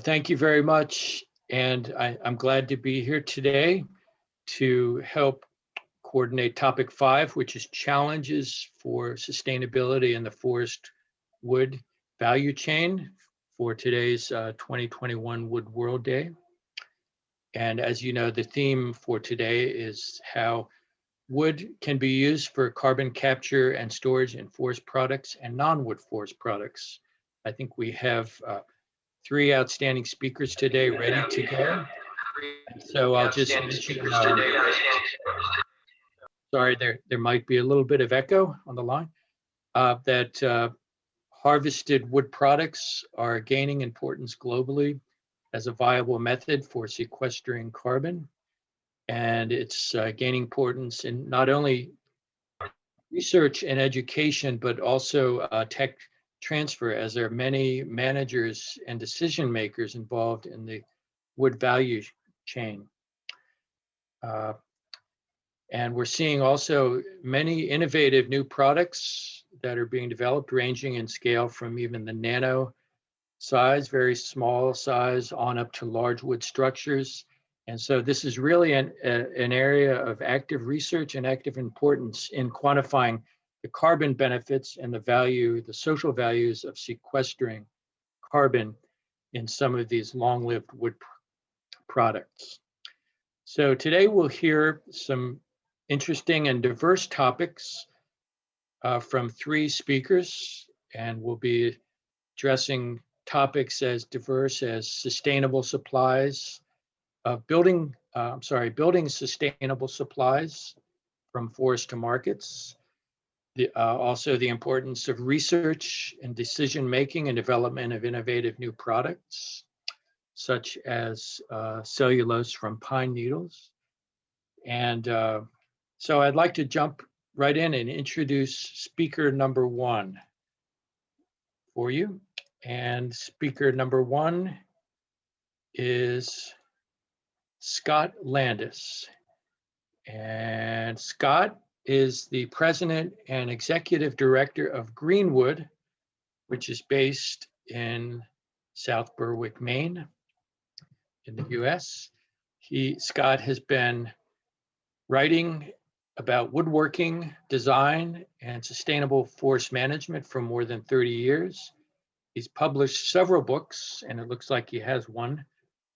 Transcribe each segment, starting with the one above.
Thank you very much. And I'm glad to be here today to help coordinate topic 5, which is challenges for sustainability in the forest wood value chain for today's 2021 Wood World Day. And as you know, the theme for today is how wood can be used for carbon capture and storage in forest products and non-wood forest products. I think we have 3 outstanding speakers today ready to go. So I'll just mention, sorry, there might be a little bit of echo on the line, that harvested wood products are gaining importance globally as a viable method for sequestering carbon. And it's gaining importance in not only research and education, but also tech transfer, as there are many managers and decision makers involved in the wood value chain. And we're seeing also many innovative new products that are being developed, ranging in scale from even the nano size, very small size, on up to large wood structures. And so this is really an area of active research and active importance in quantifying the carbon benefits and the value, the social values of sequestering carbon in some of these long-lived wood products. So today we'll hear some interesting and diverse topics from 3 speakers, and we'll be addressing topics as diverse as sustainable supplies, building sustainable supplies from forest to markets. Also the importance of research and decision-making and development of innovative new products, such as cellulose from pine needles. And so I'd like to jump right in and introduce speaker number 1 for you. And speaker number 1 is Scott Landis. And Scott is the president and executive director of GreenWood, which is based in South Berwick, Maine, in the US. Scott has been writing about woodworking, design, and sustainable forest management for more than 30 years. He's published several books, and it looks like he has one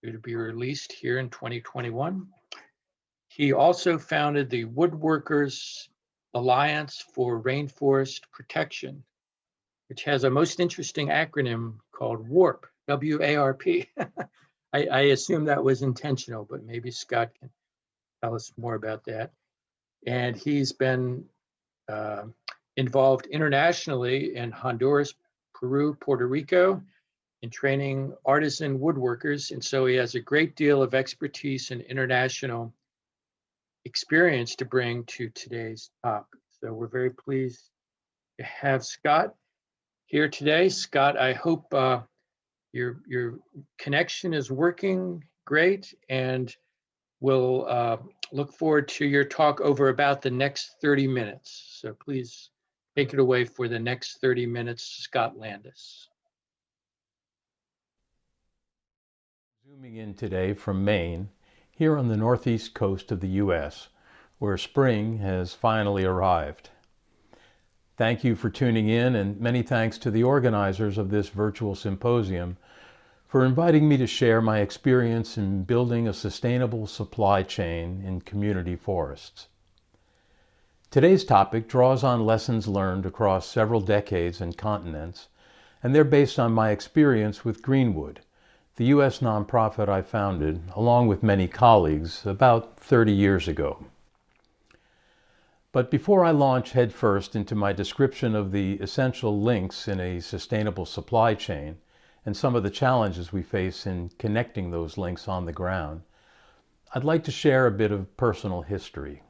due to be released here in 2021. He also founded the Woodworkers Alliance for Rainforest Protection, which has a most interesting acronym called WARP, W-A-R-P. I assume that was intentional, but maybe Scott can tell us more about that. And he's been involved internationally in Honduras, Peru, Puerto Rico, in training artisan woodworkers. And so he has a great deal of expertise and international experience to bring to today's talk. So we're very pleased to have Scott here today. Scott, I hope your connection is working great, and we'll look forward to your talk over about the next 30 minutes. So please take it away for the next 30 minutes, Scott Landis. Zooming in today from Maine, here on the northeast coast of the U.S., where spring has finally arrived. Thank you for tuning in, and many thanks to the organizers of this virtual symposium for inviting me to share my experience in building a sustainable supply chain in community forests. Today's topic draws on lessons learned across several decades and continents, and they're based on my experience with GreenWood, the U.S. nonprofit I founded, along with many colleagues, about 30 years ago. But before I launch headfirst into my description of the essential links in a sustainable supply chain and some of the challenges we face in connecting those links on the ground, I'd like to share a bit of personal history.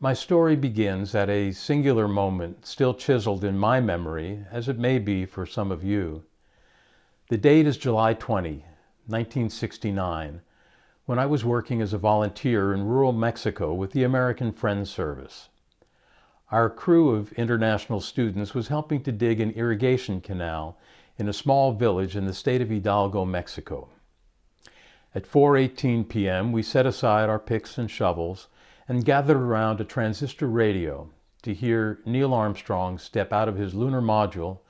My story begins at a singular moment still chiseled in my memory, as it may be for some of you. The date is July 20, 1969, when I was working as a volunteer in rural Mexico with the American Friends Service. Our crew of international students was helping to dig an irrigation canal in a small village in the state of Hidalgo, Mexico. At 4:18 p.m., we set aside our picks and shovels and gathered around a transistor radio to hear Neil Armstrong step out of his lunar module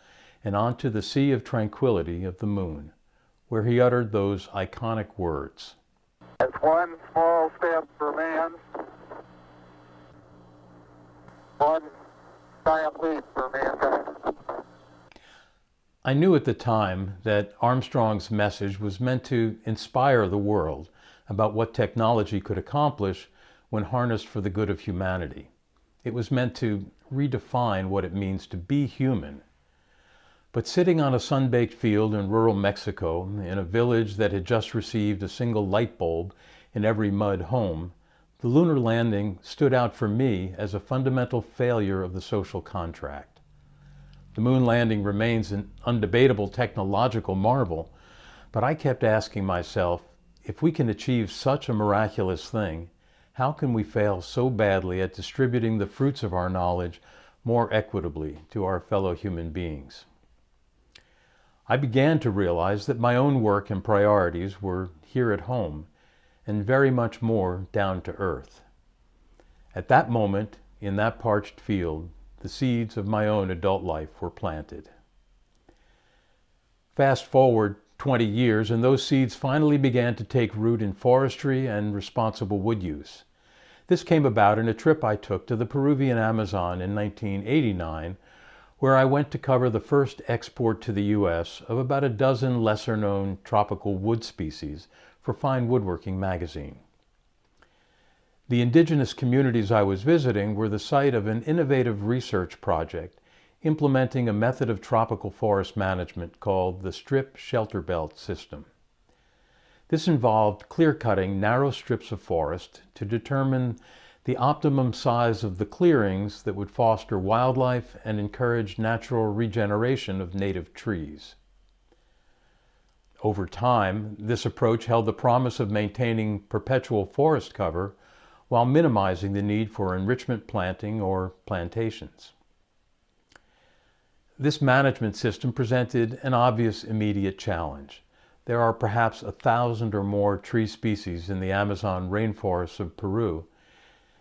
and onto the sea of tranquility of the moon, where he uttered those iconic words. It's one small step for man, one giant leap for mankind. I knew at the time that Armstrong's message was meant to inspire the world about what technology could accomplish when harnessed for the good of humanity. It was meant to redefine what it means to be human. But sitting on a sun-baked field in rural Mexico, in a village that had just received a single light bulb in every mud home, the lunar landing stood out for me as a fundamental failure of the social contract. The moon landing remains an undebatable technological marvel, but I kept asking myself, if we can achieve such a miraculous thing, how can we fail so badly at distributing the fruits of our knowledge more equitably to our fellow human beings? I began to realize that my own work and priorities were here at home and very much more down to earth. At that moment, in that parched field, the seeds of my own adult life were planted. Fast forward 20 years, and those seeds finally began to take root in forestry and responsible wood use. This came about in a trip I took to the Peruvian Amazon in 1989, where I went to cover the first export to the U.S. of about a dozen lesser-known tropical wood species for Fine Woodworking magazine. The indigenous communities I was visiting were the site of an innovative research project implementing a method of tropical forest management called the Strip Shelter Belt System. This involved clear-cutting narrow strips of forest to determine the optimum size of the clearings that would foster wildlife and encourage natural regeneration of native trees. Over time, this approach held the promise of maintaining perpetual forest cover while minimizing the need for enrichment planting or plantations. This management system presented an obvious immediate challenge. There are perhaps 1,000 or more tree species in the Amazon rainforests of Peru,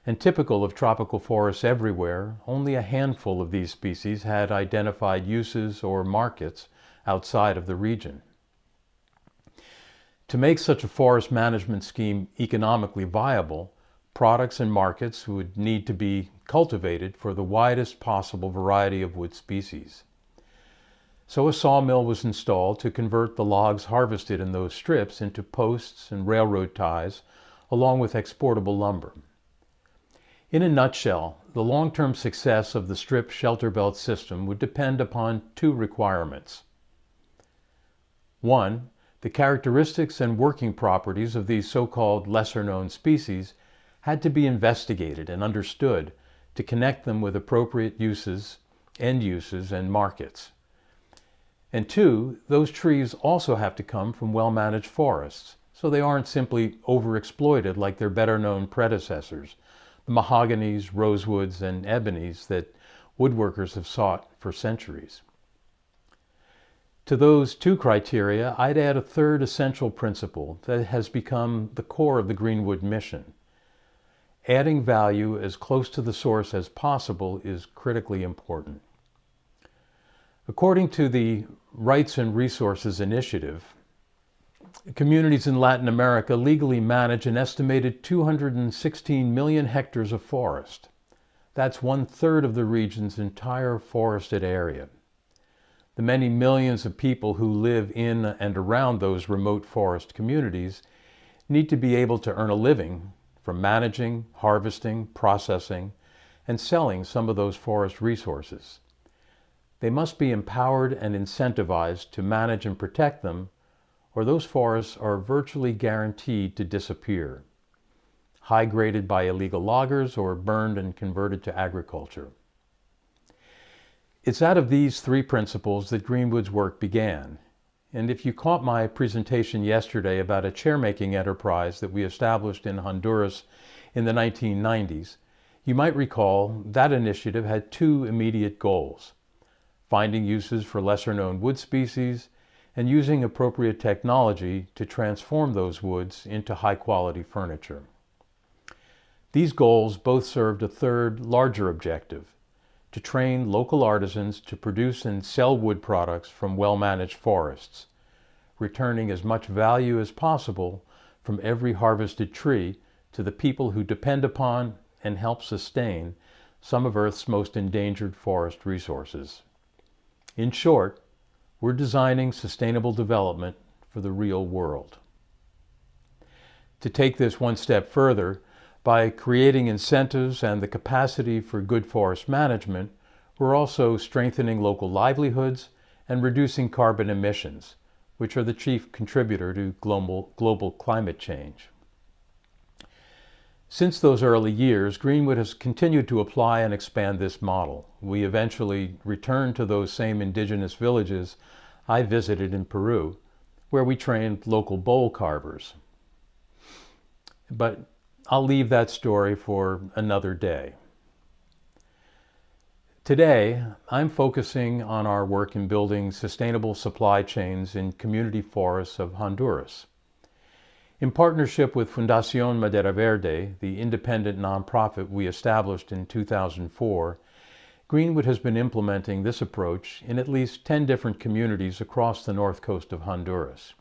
and typical of tropical forests everywhere, only a handful of these species had identified uses or markets outside of the region. To make such a forest management scheme economically viable, products and markets would need to be cultivated for the widest possible variety of wood species. So a sawmill was installed to convert the logs harvested in those strips into posts and railroad ties, along with exportable lumber. In a nutshell, the long-term success of the Strip Shelter Belt system would depend upon two requirements. One, the characteristics and working properties of these so-called lesser-known species had to be investigated and understood to connect them with appropriate uses, end uses, and markets. And two, those trees also have to come from well-managed forests, so they aren't simply overexploited like their better-known predecessors, the mahoganies, rosewoods, and ebonies that woodworkers have sought for centuries. To those two criteria, I'd add a third essential principle that has become the core of the GreenWood mission. Adding value as close to the source as possible is critically important. According to the Rights and Resources Initiative, communities in Latin America legally manage an estimated 216 million hectares of forest. That's 1/3 of the region's entire forested area. The many millions of people who live in and around those remote forest communities need to be able to earn a living from managing, harvesting, processing, and selling some of those forest resources. They must be empowered and incentivized to manage and protect them, or those forests are virtually guaranteed to disappear, high-graded by illegal loggers or burned and converted to agriculture. It's out of these three principles that GreenWood's work began. And if you caught my presentation yesterday about a chair-making enterprise that we established in Honduras in the 1990s, you might recall that initiative had two immediate goals. finding uses for lesser-known wood species, and using appropriate technology to transform those woods into high-quality furniture. These goals both served a third, larger objective: to train local artisans to produce and sell wood products from well-managed forests, returning as much value as possible from every harvested tree to the people who depend upon and help sustain some of Earth's most endangered forest resources. In short, we're designing sustainable development for the real world. To take this one step further, by creating incentives and the capacity for good forest management, we're also strengthening local livelihoods and reducing carbon emissions, which are the chief contributor to global climate change. Since those early years, GreenWood has continued to apply and expand this model. We eventually returned to those same indigenous villages I visited in Peru, where we trained local bowl carvers. But I'll leave that story for another day. Today, I'm focusing on our work in building sustainable supply chains in community forests of Honduras. In partnership with Fundación Madera Verde, the independent nonprofit we established in 2004, GreenWood has been implementing this approach in at least 10 different communities across the north coast of Honduras.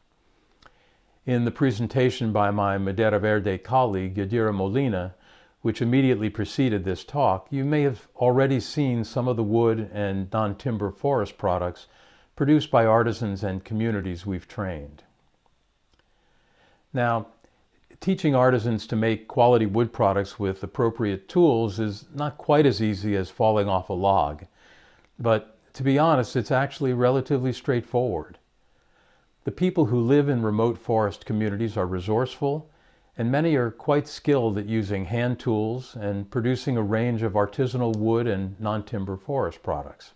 In the presentation by my Madera Verde colleague, Yadira Molina, which immediately preceded this talk, you may have already seen some of the wood and non-timber forest products produced by artisans and communities we've trained. Now, teaching artisans to make quality wood products with appropriate tools is not quite as easy as falling off a log, but to be honest, it's actually relatively straightforward. The people who live in remote forest communities are resourceful, and many are quite skilled at using hand tools and producing a range of artisanal wood and non-timber forest products.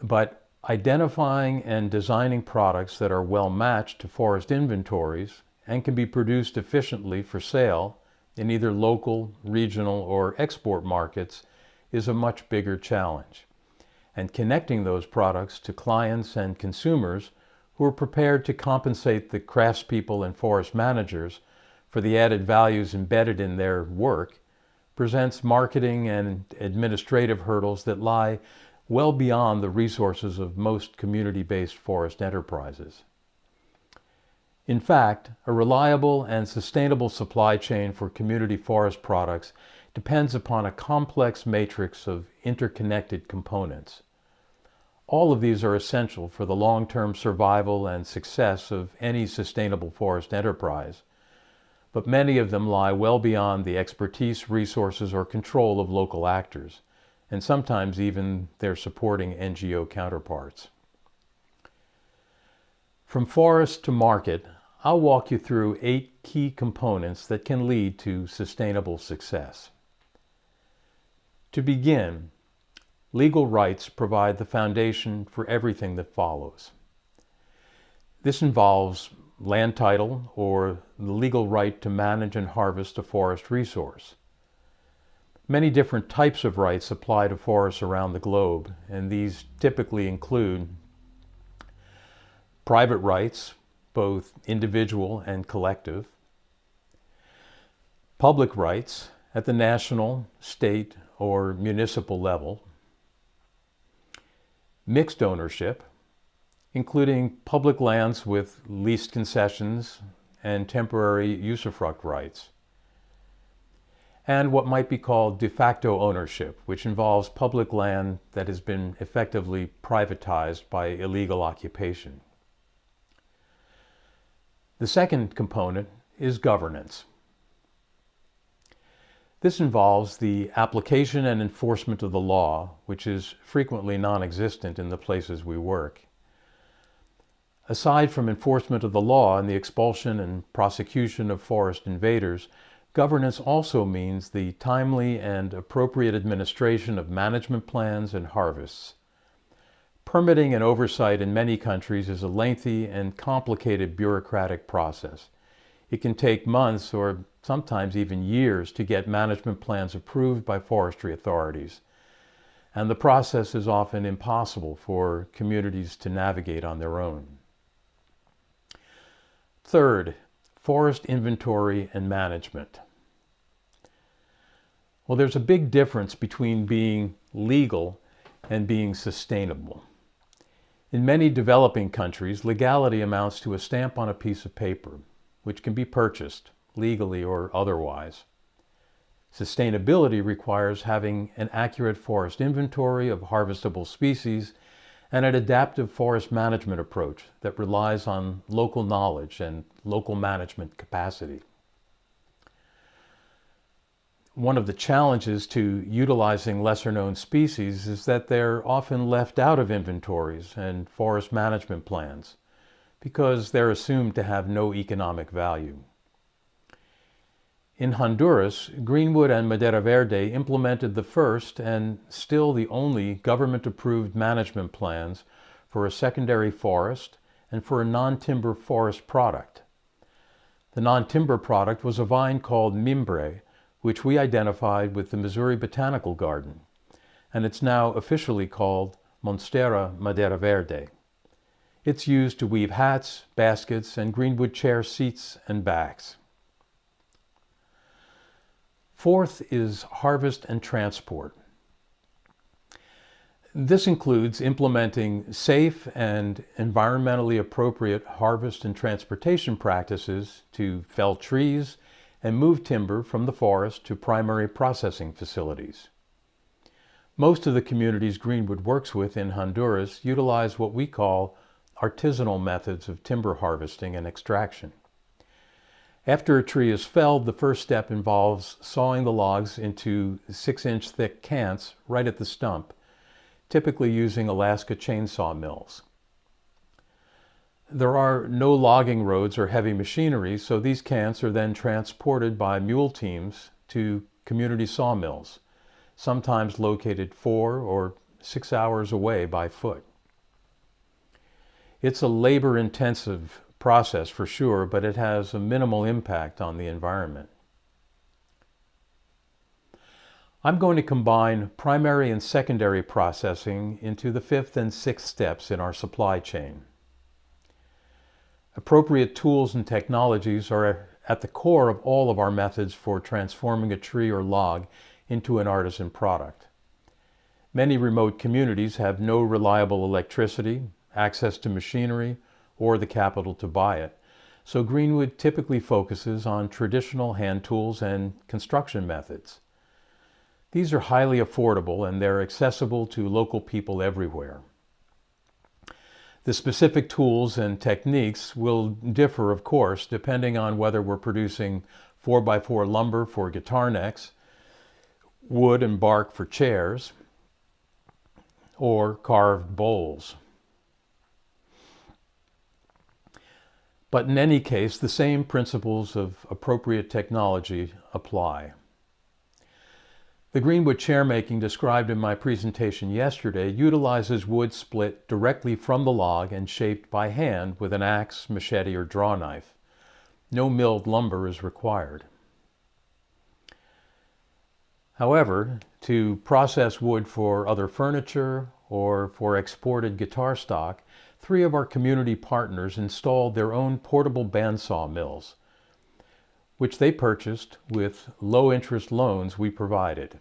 But identifying and designing products that are well matched to forest inventories and can be produced efficiently for sale in either local, regional, or export markets is a much bigger challenge. And connecting those products to clients and consumers who are prepared to compensate the craftspeople and forest managers for the added values embedded in their work presents marketing and administrative hurdles that lie well beyond the resources of most community-based forest enterprises. In fact, a reliable and sustainable supply chain for community forest products depends upon a complex matrix of interconnected components. All of these are essential for the long-term survival and success of any sustainable forest enterprise, but many of them lie well beyond the expertise, resources, or control of local actors, and sometimes even their supporting NGO counterparts. From forest to market, I'll walk you through 8 key components that can lead to sustainable success. To begin, legal rights provide the foundation for everything that follows. This involves land title, or the legal right to manage and harvest a forest resource. Many different types of rights apply to forests around the globe, and these typically include private rights, both individual and collective, public rights at the national, state, or municipal level, mixed ownership, including public lands with leased concessions and temporary usufruct rights, and what might be called de facto ownership, which involves public land that has been effectively privatized by illegal occupation. The second component is governance. This involves the application and enforcement of the law, which is frequently non-existent in the places we work. Aside from enforcement of the law and the expulsion and prosecution of forest invaders, governance also means the timely and appropriate administration of management plans and harvests. Permitting and oversight in many countries is a lengthy and complicated bureaucratic process. It can take months or sometimes even years to get management plans approved by forestry authorities. and the process is often impossible for communities to navigate on their own. Third, forest inventory and management. Well, there's a big difference between being legal and being sustainable. In many developing countries, legality amounts to a stamp on a piece of paper, which can be purchased, legally or otherwise. Sustainability requires having an accurate forest inventory of harvestable species and an adaptive forest management approach that relies on local knowledge and local management capacity. One of the challenges to utilizing lesser-known species is that they're often left out of inventories and forest management plans because they're assumed to have no economic value. In Honduras, GreenWood and Madera Verde implemented the first and still the only government-approved management plans for a secondary forest and for a non-timber forest product. The non-timber product was a vine called mimbre, which we identified with the Missouri Botanical Garden, and it's now officially called Monstera Madera Verde. It's used to weave hats, baskets, and greenwood chair seats and backs. Fourth is harvest and transport. This includes implementing safe and environmentally appropriate harvest and transportation practices to fell trees and move timber from the forest to primary processing facilities. Most of the communities GreenWood works with in Honduras utilize what we call artisanal methods of timber harvesting and extraction. After a tree is felled, the first step involves sawing the logs into 6-inch thick cants right at the stump, typically using Alaska chainsaw mills. There are no logging roads or heavy machinery, so these cants are then transported by mule teams to community sawmills, sometimes located 4 or 6 hours away by foot. It's a labor-intensive process for sure, but it has a minimal impact on the environment. I'm going to combine primary and secondary processing into the 5th and 6th steps in our supply chain. Appropriate tools and technologies are at the core of all of our methods for transforming a tree or log into an artisan product. Many remote communities have no reliable electricity, access to machinery, or the capital to buy it, so GreenWood typically focuses on traditional hand tools and construction methods. These are highly affordable and they're accessible to local people everywhere. The specific tools and techniques will differ, of course, depending on whether we're producing 4x4 lumber for guitar necks, wood and bark for chairs, or carved bowls. But in any case, the same principles of appropriate technology apply. The GreenWood chair making described in my presentation yesterday utilizes wood split directly from the log and shaped by hand with an axe, machete, or draw knife. No milled lumber is required. However, to process wood for other furniture or for exported guitar stock, 3 of our community partners installed their own portable bandsaw mills, which they purchased with low-interest loans we provided.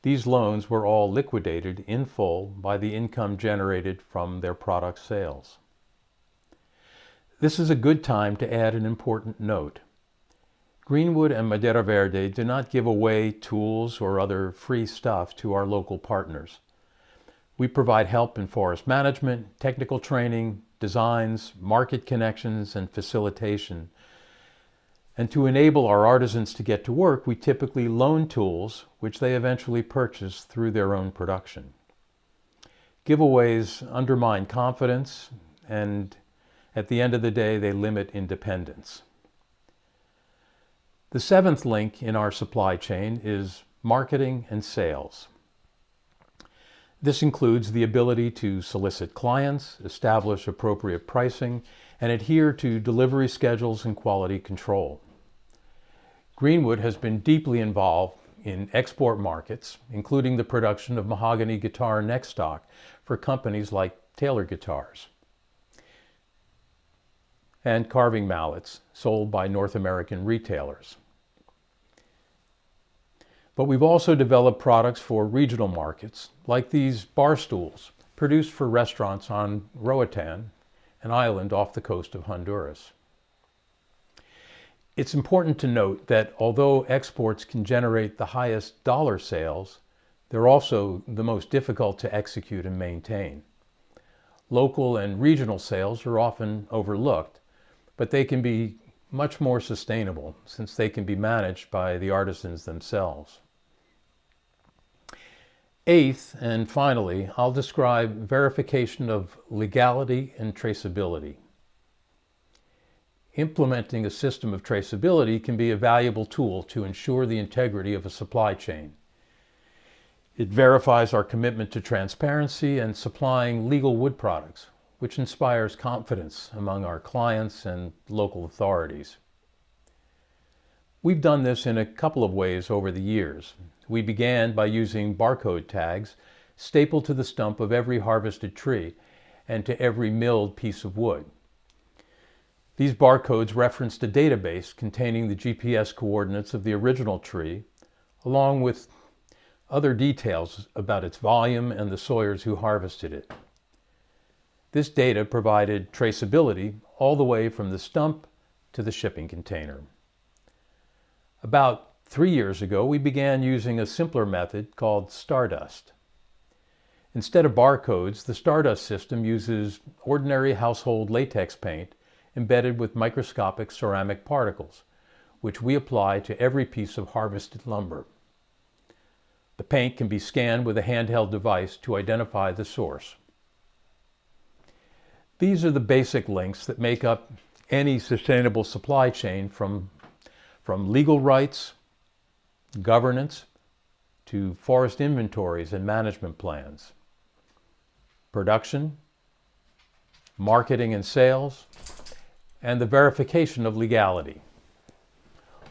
These loans were all liquidated in full by the income generated from their product sales. This is a good time to add an important note. GreenWood and Madera Verde do not give away tools or other free stuff to our local partners. We provide help in forest management, technical training, designs, market connections, and facilitation. And to enable our artisans to get to work, we typically loan tools, which they eventually purchase through their own production. Giveaways undermine confidence, and at the end of the day, they limit independence. The 7th link in our supply chain is marketing and sales. This includes the ability to solicit clients, establish appropriate pricing, and adhere to delivery schedules and quality control. GreenWood has been deeply involved in export markets, including the production of mahogany guitar neck stock for companies like Taylor Guitars, and carving mallets sold by North American retailers. But we've also developed products for regional markets, like these bar stools, produced for restaurants on Roatan, an island off the coast of Honduras. It's important to note that although exports can generate the highest dollar sales, they're also the most difficult to execute and maintain. Local and regional sales are often overlooked, but they can be much more sustainable since they can be managed by the artisans themselves. Eighth, and finally, I'll describe verification of legality and traceability. Implementing a system of traceability can be a valuable tool to ensure the integrity of a supply chain. It verifies our commitment to transparency and supplying legal wood products, which inspires confidence among our clients and local authorities. We've done this in a couple of ways over the years. We began by using barcode tags stapled to the stump of every harvested tree and to every milled piece of wood. These barcodes referenced a database containing the GPS coordinates of the original tree, along with other details about its volume and the sawyers who harvested it. This data provided traceability all the way from the stump to the shipping container. About 3 years ago, we began using a simpler method called Stardust. Instead of barcodes, the Stardust system uses ordinary household latex paint embedded with microscopic ceramic particles, which we apply to every piece of harvested lumber. The paint can be scanned with a handheld device to identify the source. These are the basic links that make up any sustainable supply chain from legal rights, governance, to forest inventories and management plans, production, marketing and sales, and the verification of legality.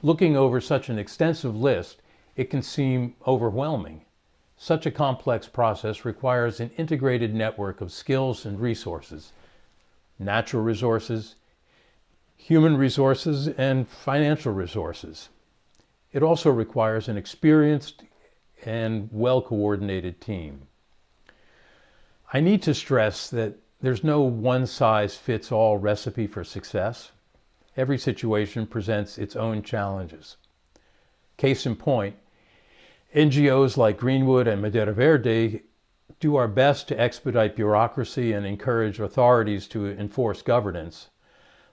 Looking over such an extensive list, it can seem overwhelming. Such a complex process requires an integrated network of skills and resources, natural resources, human resources, and financial resources. It also requires an experienced and well-coordinated team. I need to stress that there's no one-size-fits-all recipe for success. Every situation presents its own challenges. Case in point, NGOs like GreenWood and Madera Verde do our best to expedite bureaucracy and encourage authorities to enforce governance,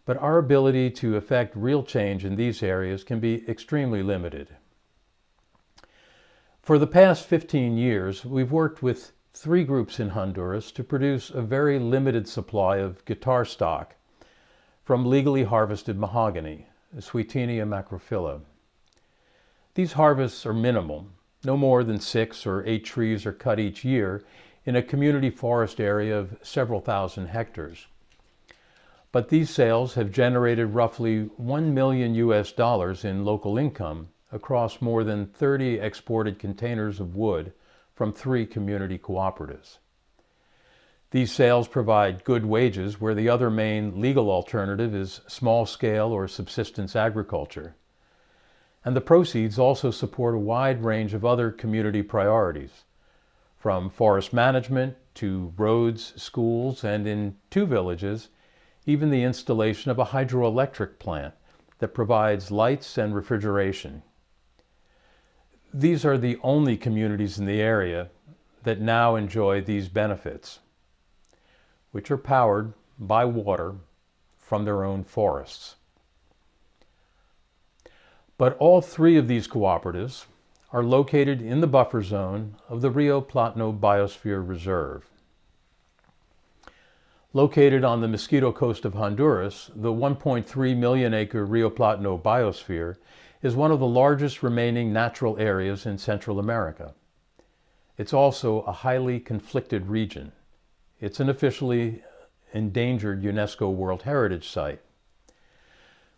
but our ability to effect real change in these areas can be extremely limited. For the past 15 years, we've worked with 3 groups in Honduras to produce a very limited supply of guitar stock from legally harvested mahogany, Swietenia macrophylla. These harvests are minimal. No more than 6 or 8 trees are cut each year in a community forest area of several thousand hectares. But these sales have generated roughly $1 million in local income across more than 30 exported containers of wood from 3 community cooperatives. These sales provide good wages where the other main legal alternative is small-scale or subsistence agriculture. And the proceeds also support a wide range of other community priorities, from forest management to roads, schools, and in 2 villages, even the installation of a hydroelectric plant that provides lights and refrigeration. These are the only communities in the area that now enjoy these benefits, which are powered by water from their own forests. But all 3 of these cooperatives are located in the buffer zone of the Rio Plátano Biosphere Reserve. Located on the Mosquito Coast of Honduras, the 1.3 million acre Rio Plátano Biosphere is one of the largest remaining natural areas in Central America. It's also a highly conflicted region. It's an officially endangered UNESCO World Heritage Site.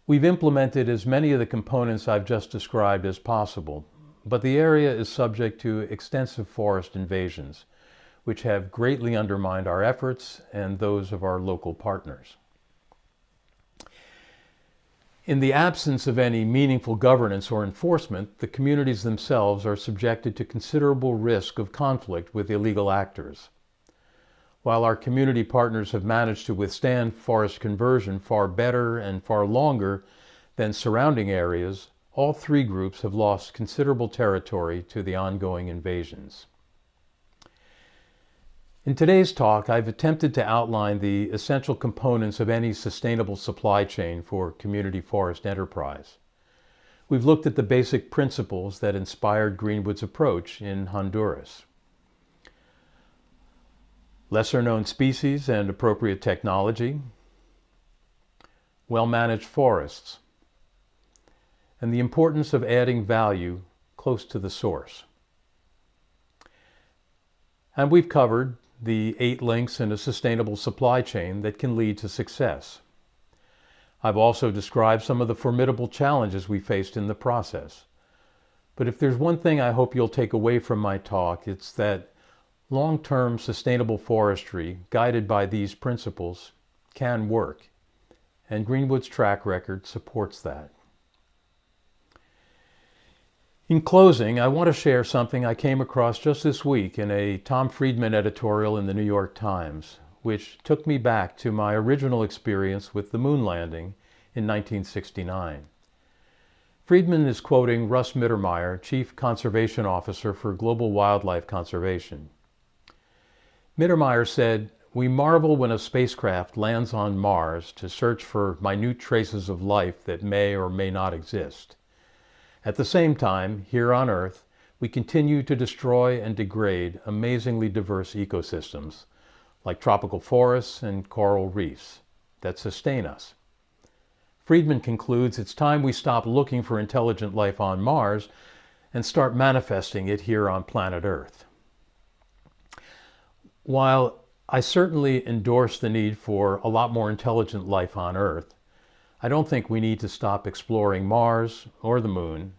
We've implemented as many of the components I've just described as possible, but the area is subject to extensive forest invasions, which have greatly undermined our efforts and those of our local partners. In the absence of any meaningful governance or enforcement, the communities themselves are subjected to considerable risk of conflict with illegal actors. While our community partners have managed to withstand forest conversion far better and far longer than surrounding areas, all three groups have lost considerable territory to the ongoing invasions. In today's talk, I've attempted to outline the essential components of any sustainable supply chain for community forest enterprise. We've looked at the basic principles that inspired GreenWood's approach in Honduras. Lesser-known species and appropriate technology, well-managed forests, and the importance of adding value close to the source. And we've covered the 8 links in a sustainable supply chain that can lead to success. I've also described some of the formidable challenges we faced in the process. But if there's one thing I hope you'll take away from my talk, it's that long-term sustainable forestry, guided by these principles, can work, and GreenWood's track record supports that. In closing, I want to share something I came across just this week in a Tom Friedman editorial in the New York Times, which took me back to my original experience with the moon landing in 1969. Friedman is quoting Russ Mittermeier, Chief Conservation Officer for Global Wildlife Conservation. Mittermeier said, "We marvel when a spacecraft lands on Mars to search for minute traces of life that may or may not exist. At the same time, here on Earth, we continue to destroy and degrade amazingly diverse ecosystems, like tropical forests and coral reefs, that sustain us." Friedman concludes it's time we stop looking for intelligent life on Mars and start manifesting it here on planet Earth. While I certainly endorse the need for a lot more intelligent life on Earth, I don't think we need to stop exploring Mars or the moon.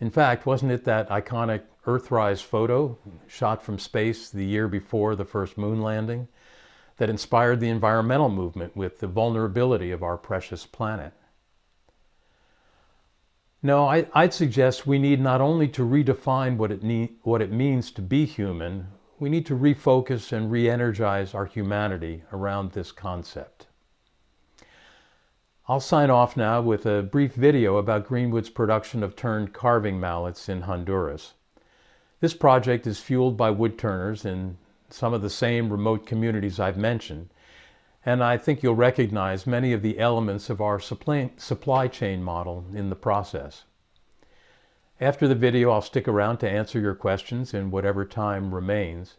In fact, wasn't it that iconic Earthrise photo shot from space the year before the first moon landing that inspired the environmental movement with the vulnerability of our precious planet? No, I'd suggest we need not only to redefine what it means to be human, we need to refocus and re-energize our humanity around this concept. I'll sign off now with a brief video about GreenWood's production of turned carving mallets in Honduras. This project is fueled by woodturners in some of the same remote communities I've mentioned, and I think you'll recognize many of the elements of our supply chain model in the process. After the video, I'll stick around to answer your questions in whatever time remains,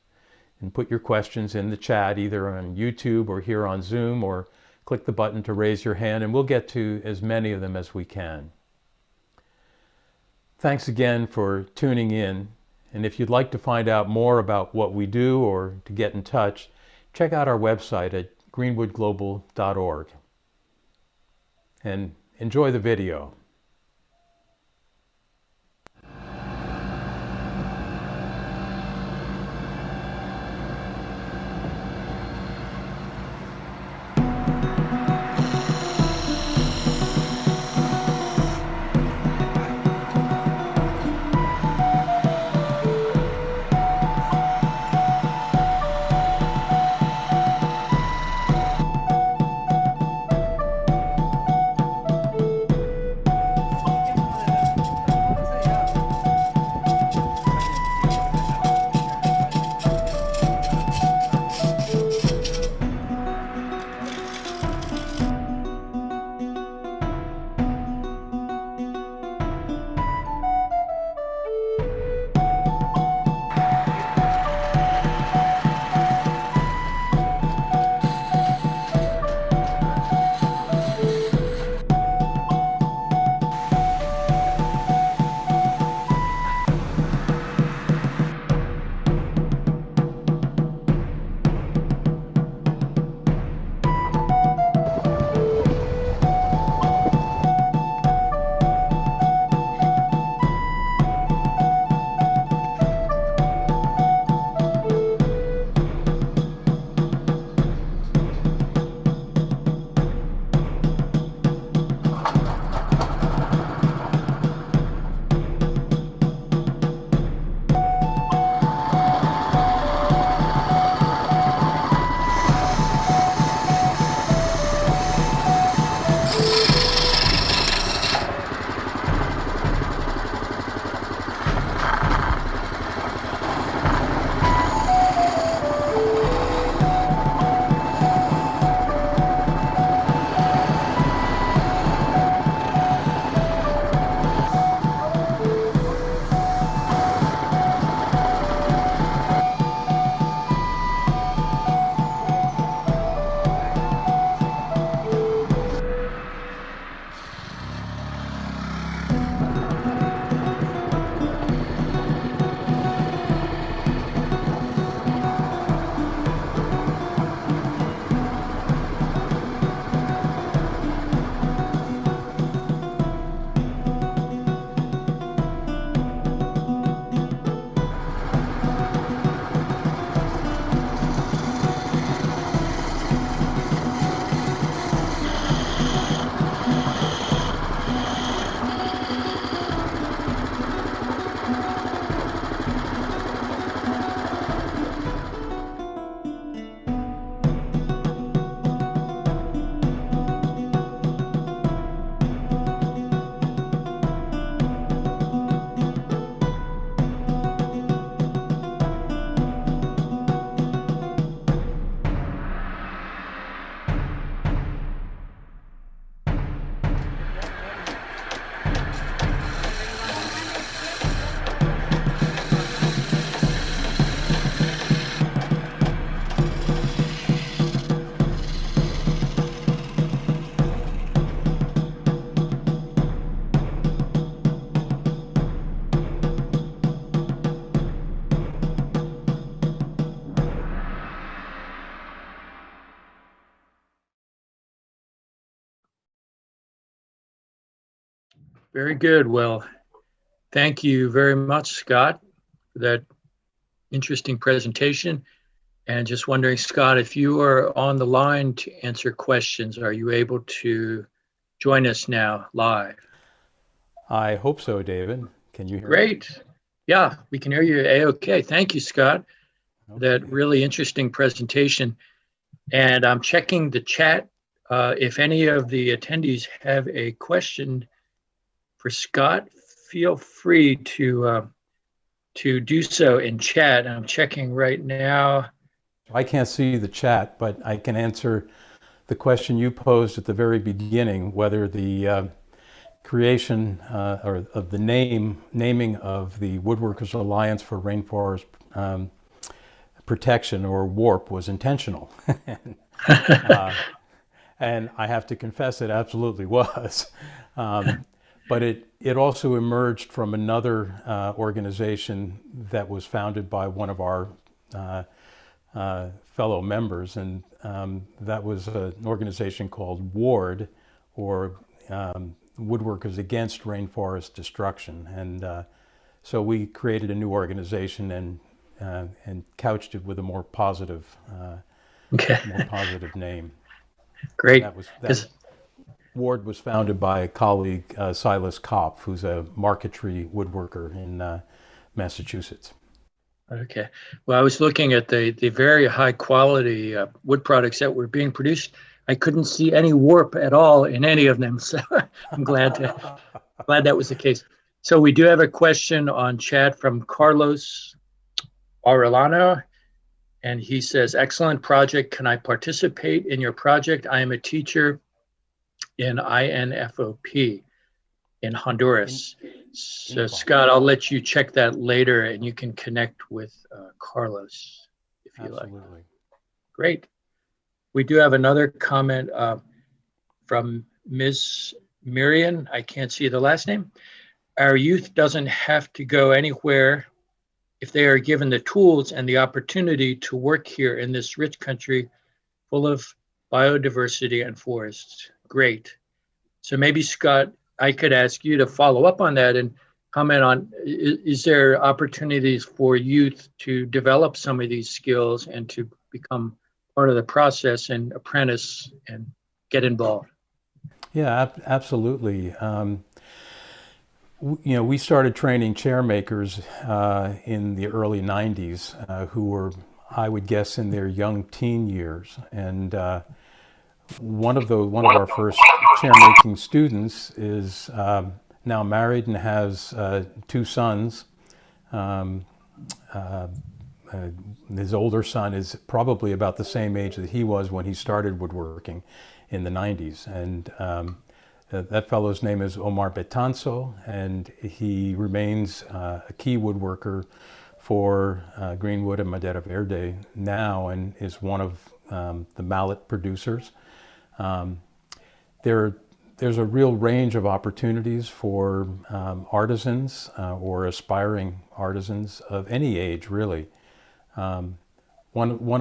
and put your questions in the chat either on YouTube or here on Zoom, or click the button to raise your hand, and we'll get to as many of them as we can. Thanks again for tuning in, and if you'd like to find out more about what we do or to get in touch, check out our website at greenwoodglobal.org. And enjoy the video. Very good. Well, thank you very much, Scott, for that interesting presentation. And just wondering, Scott, if you are on the line to answer questions, are you able to join us now live? I hope so, David. Can you hear me? Great. Yeah, we can hear you A-OK. Thank you, Scott, for that Okay. really interesting presentation. And I'm checking the chat. If any of the attendees have a question for Scott, feel free to do so in chat. I'm checking right now. I can't see the chat, but I can answer the question you posed at the very beginning, whether the creation or of the naming of the Woodworkers Alliance for Rainforest Protection, or WARP, was intentional. And I have to confess it absolutely was. But it also emerged from another organization that was founded by one of our fellow members, and that was an organization called WARD, or Woodworkers Against Rainforest Destruction. And so we created a new organization and couched it with a more positive name. Great. WARD was founded by a colleague, Silas Kopf, who's a marquetry woodworker in Massachusetts. Okay. Well, I was looking at the very high quality wood products that were being produced. I couldn't see any warp at all in any of them. So I'm glad that was the case. So we do have a question on chat from Carlos Arellano. And he says, excellent project. Can I participate in your project? I am a teacher in INFOP in Honduras. So Scott, I'll let you check that later and you can connect with Carlos if you like. Absolutely. Great. We do have another comment from Ms. Miriam. I can't see the last name. Our youth doesn't have to go anywhere if they are given the tools and the opportunity to work here in this rich country full of biodiversity and forests. Great. So maybe, Scott, I could ask you to follow up on that and comment on, is there opportunities for youth to develop some of these skills and to become part of the process and apprentice and get involved? Yeah, absolutely. We started training chair makers in the early 90s who were, I would guess, in their young teen years. And one of our first chair making students is now married and has 2 sons. His older son is probably about the same age that he was when he started woodworking in the 90s. And that fellow's name is Omar Betanzo, and he remains a key woodworker for GreenWood and Madera Verde now, and is one of the mallet producers. There's a real range of opportunities for artisans or aspiring artisans of any age, really. One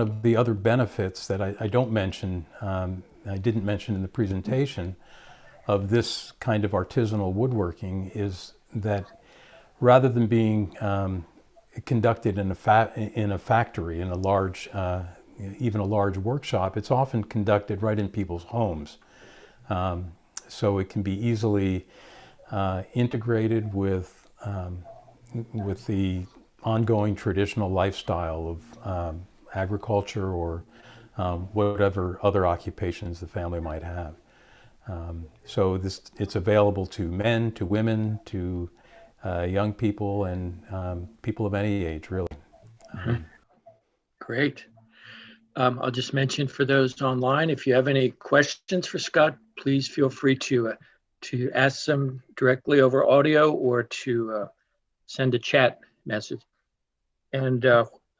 of the other benefits that I didn't mention in the presentation of this kind of artisanal woodworking is that rather than being conducted in a factory, in a large, even a large workshop, it's often conducted right in people's homes. So it can be easily integrated with the ongoing traditional lifestyle of agriculture or whatever other occupations the family might have. So it's available to men, to women, to young people, and people of any age, really. Great. I'll just mention for those online, if you have any questions for Scott, please feel free to ask them directly over audio or to send a chat message. And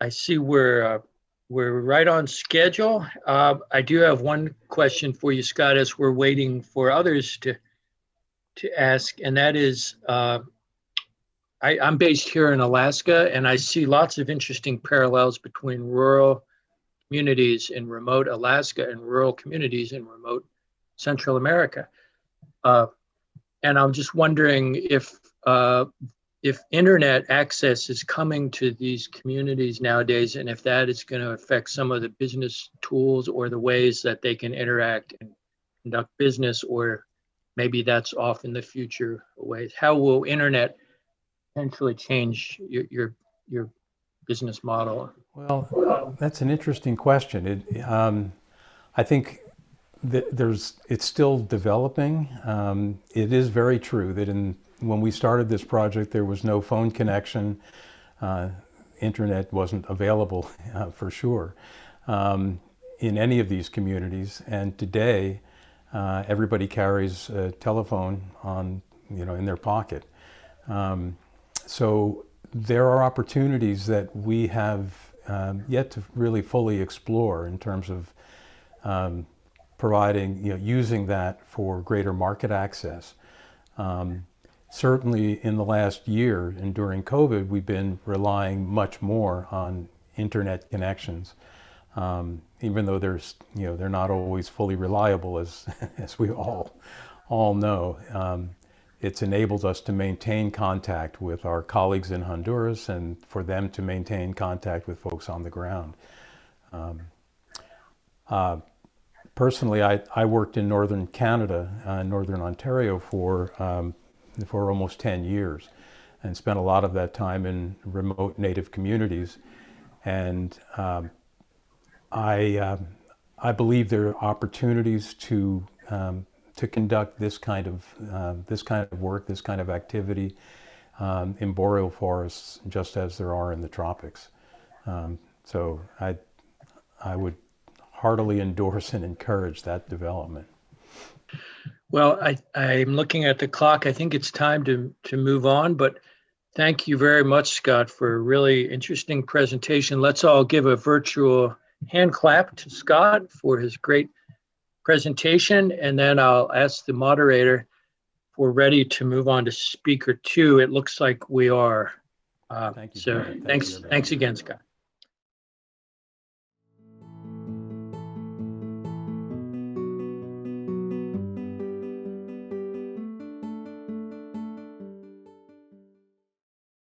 I see we're right on schedule. I do have one question for you, Scott, as we're waiting for others to ask, and that is, I'm based here in Alaska, and I see lots of interesting parallels between rural communities in remote Alaska and rural communities in remote Central America. And I'm just wondering if internet access is coming to these communities nowadays, and if that is going to affect some of the business tools or the ways that they can interact and conduct business, or maybe that's off in the future ways. How will internet potentially change your business model? Well, that's an interesting question. I think that it's still developing. It is very true that when we started this project, there was no phone connection. Internet wasn't available for sure in any of these communities. And today, everybody carries a telephone in their pocket. So there are opportunities that we have yet to really fully explore in terms of providing, using that for greater market access. Certainly in the last year and during COVID, we've been relying much more on internet connections, even though they're not always fully reliable, as we all know. It's enabled us to maintain contact with our colleagues in Honduras and for them to maintain contact with folks on the ground. Personally, I worked in northern Canada, northern Ontario for almost 10 years and spent a lot of that time in remote Native communities. And I believe there are opportunities to conduct this kind of work, this kind of activity in boreal forests, just as there are in the tropics. So I would heartily endorse and encourage that development. Well, I'm looking at the clock. I think it's time to move on, but thank you very much, Scott, for a really interesting presentation. Let's all give a virtual hand clap to Scott for his great presentation, and then I'll ask the moderator if we're ready to move on to speaker 2. It looks like we are. Thank you. So thanks again, Scott.